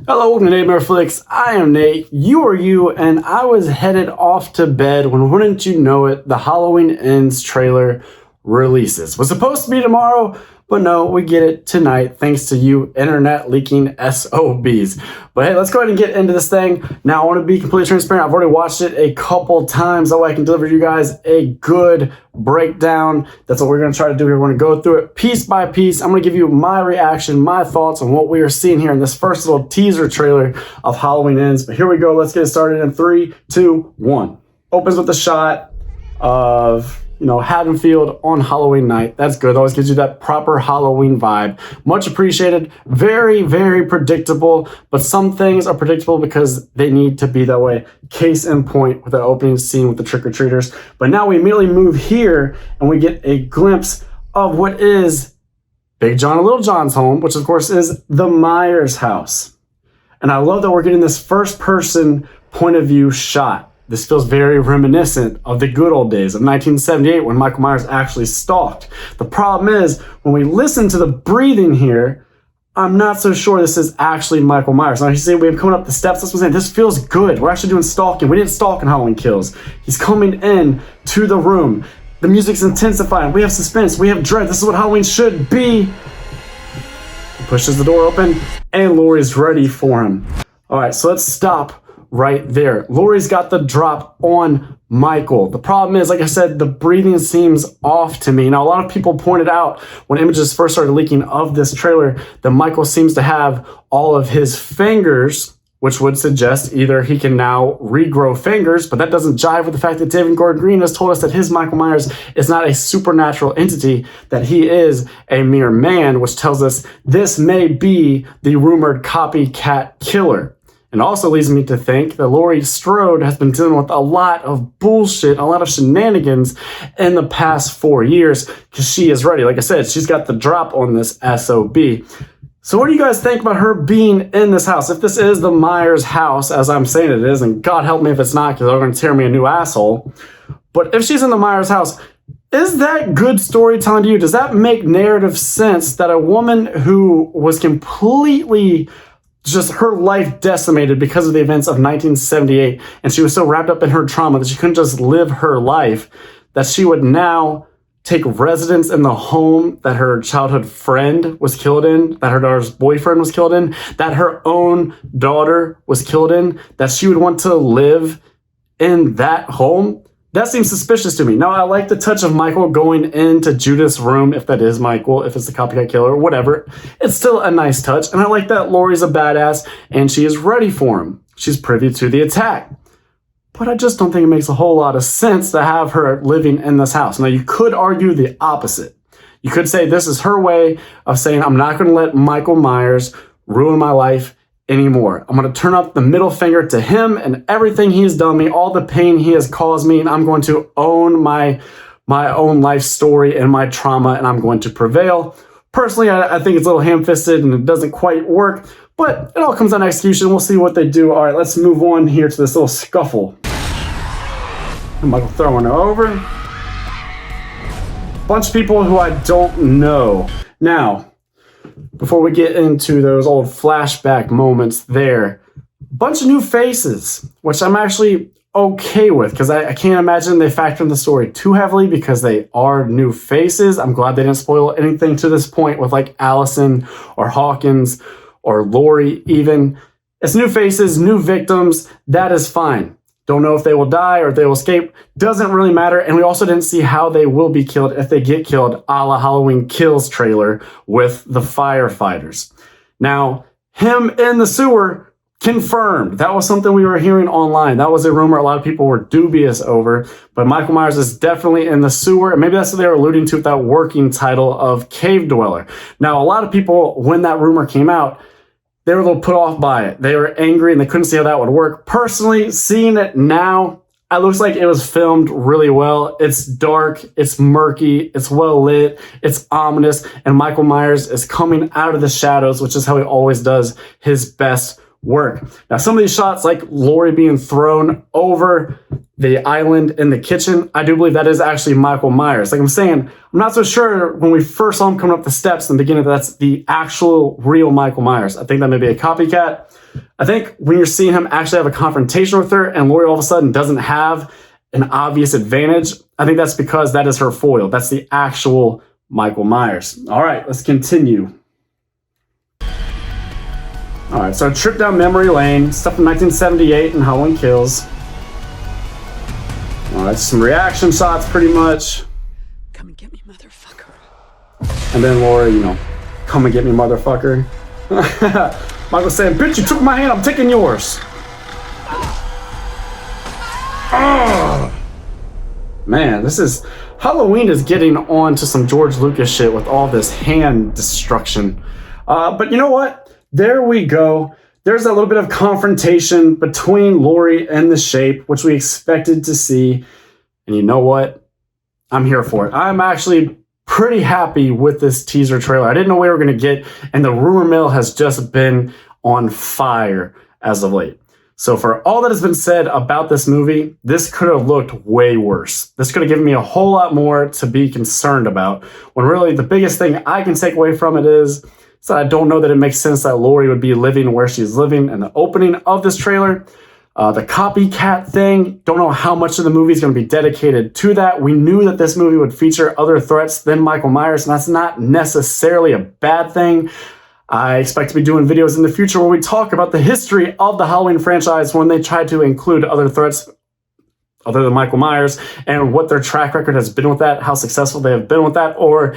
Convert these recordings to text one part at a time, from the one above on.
Hello, welcome to Nightmare Flicks. I am Nate, you are you, and I was headed off to bed when, wouldn't you know it, the Halloween Ends trailer releases. Was supposed to be tomorrow, but no, we get it tonight thanks to you internet leaking SOBs. But hey, let's go ahead and get into this thing. Now, I want to be completely transparent. I've already watched it a couple times, so I can deliver you guys a good breakdown. That's what we're going to try to do here. We're going to go through it piece by piece. I'm going to give you my reaction, my thoughts on what we are seeing here in this first little teaser trailer of Halloween Ends. But here we go. Let's get it started in 3, 2, 1. Opens with a shot of Haddonfield on Halloween night. That's good. Always gives you that proper Halloween vibe. Much appreciated. Very, very predictable, but some things are predictable because they need to be that way. Case in point with the opening scene with the trick-or-treaters. But now we immediately move here and we get a glimpse of what is Big John and Little John's home, which of course is the Myers house. And I love that we're getting this first-person point of view shot. This feels very reminiscent of the good old days of 1978 when Michael Myers actually stalked. The problem is, when we listen to the breathing here, I'm not so sure this is actually Michael Myers. Now, you see, we're coming up the steps. That's what I'm saying. This feels good. We're actually doing stalking. We didn't stalk in Halloween Kills. He's coming in to the room. The music's intensifying. We have suspense. We have dread. This is what Halloween should be. He pushes the door open, and Laurie's ready for him. All right, so let's stop right there. Laurie's got the drop on Michael. The problem is, like I said, the breathing seems off to me. Now, a lot of people pointed out when images first started leaking of this trailer that Michael seems to have all of his fingers, which would suggest either he can now regrow fingers, but that doesn't jive with the fact that David Gordon Green has told us that his Michael Myers is not a supernatural entity, that he is a mere man, which tells us this may be the rumored copycat killer. And also leads me to think that Laurie Strode has been dealing with a lot of bullshit, a lot of shenanigans in the past 4 years, because she is ready. Like I said, she's got the drop on this SOB. So what do you guys think about her being in this house? If this is the Myers house, as I'm saying it is, and God help me if it's not, because they're going to tear me a new asshole. But if she's in the Myers house, is that good storytelling to you? Does that make narrative sense that a woman who was completely just her life decimated because of the events of 1978, and she was so wrapped up in her trauma that she couldn't just live her life, that she would now take residence in the home that her childhood friend was killed in, that her daughter's boyfriend was killed in, that her own daughter was killed in, that she would want to live in that home? That seems suspicious to me. Now, I like the touch of Michael going into Judith's room, if that is Michael, if it's the copycat killer, whatever. It's still a nice touch, and I like that Laurie's a badass, and she is ready for him. She's privy to the attack. But I just don't think it makes a whole lot of sense to have her living in this house. Now, you could argue the opposite. You could say this is her way of saying, I'm not going to let Michael Myers ruin my life anymore. I'm going to turn up the middle finger to him and everything he's done me, all the pain he has caused me, and I'm going to own my own life story and my trauma, and I'm going to prevail. Personally, I think it's a little ham-fisted and it doesn't quite work, but it all comes down to execution. We'll see what they do. All right, let's move on here to this little scuffle. And Michael throwing her over. Bunch of people who I don't know. Now, before we get into those old flashback moments there, a bunch of new faces, which I'm actually okay with, because I can't imagine they factor in the story too heavily because they are new faces. I'm glad they didn't spoil anything to this point with like Allison or Hawkins or Laurie even. It's new faces, new victims. That is fine. Don't know if they will die or if they will escape. Doesn't really matter. And we also didn't see how they will be killed if they get killed, a la Halloween Kills trailer with the firefighters. Now, him in the sewer, confirmed. That was something we were hearing online. That was a rumor a lot of people were dubious over. But Michael Myers is definitely in the sewer. And maybe that's what they were alluding to with that working title of Cave Dweller. Now, a lot of people, when that rumor came out, they were a little put off by it. They were angry and they couldn't see how that would work. Personally, seeing it now, it looks like it was filmed really well. It's dark, it's murky, it's well lit, it's ominous, and Michael Myers is coming out of the shadows, which is how he always does his best work. Now, some of these shots, like Laurie being thrown over the island in the kitchen, I do believe that is actually Michael Myers. Like I'm saying, I'm not so sure when we first saw him coming up the steps in the beginning that that's the actual real Michael Myers. I think that may be a copycat. I think when you're seeing him actually have a confrontation with her and Laurie all of a sudden doesn't have an obvious advantage, I think that's because that is her foil. That's the actual Michael Myers. All right, let's continue. All right, so a trip down memory lane, stuff from 1978 and Halloween Kills. All right, some reaction shots pretty much. Come and get me, motherfucker. And then Laurie, you know, come and get me, motherfucker. Michael saying, bitch, you took my hand, I'm taking yours. Oh. Man, Halloween is getting on to some George Lucas shit with all this hand destruction. But you know what? There we go. There's a little bit of confrontation between Laurie and the Shape, which we expected to see. And you know what? I'm here for it. I'm actually pretty happy with this teaser trailer. I didn't know we were going to get, and the rumor mill has just been on fire as of late. So for all that has been said about this movie, this could have looked way worse. This could have given me a whole lot more to be concerned about, when really the biggest thing I can take away from it is that I don't know that it makes sense that Laurie would be living where she's living in the opening of this trailer. The copycat thing, don't know how much of the movie is going to be dedicated to that. We knew that this movie would feature other threats than Michael Myers, and that's not necessarily a bad thing. I expect to be doing videos in the future where we talk about the history of the Halloween franchise when they try to include other threats other than Michael Myers and what their track record has been with that, how successful they have been with that, or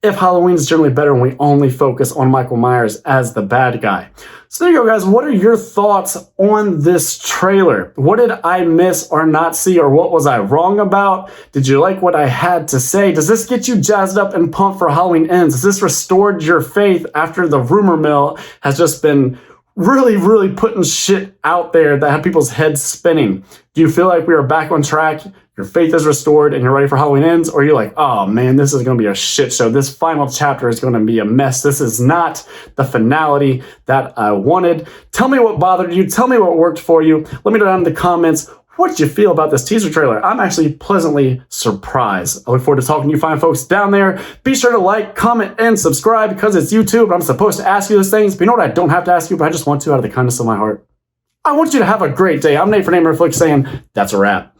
if Halloween is generally better when we only focus on Michael Myers as the bad guy. So there you go, guys. What are your thoughts on this trailer? What did I miss or not see, or what was I wrong about? Did you like what I had to say? Does this get you jazzed up and pumped for Halloween Ends? Has this restored your faith after the rumor mill has just been really putting shit out there that had people's heads spinning? Do you feel like we are back on track? Your faith is restored and you're ready for Halloween Ends? Or you're like, oh man, this is going to be a shit show. This final chapter is going to be a mess. This is not the finality that I wanted. Tell me what bothered you. Tell me what worked for you. Let me know down in the comments what did you feel about this teaser trailer. I'm actually pleasantly surprised. I look forward to talking to you fine folks down there. Be sure to like, comment, and subscribe because it's YouTube. I'm supposed to ask you those things. But you know what I don't have to ask you, but I just want to out of the kindness of my heart. I want you to have a great day. I'm Nate from Nate Flick saying that's a wrap.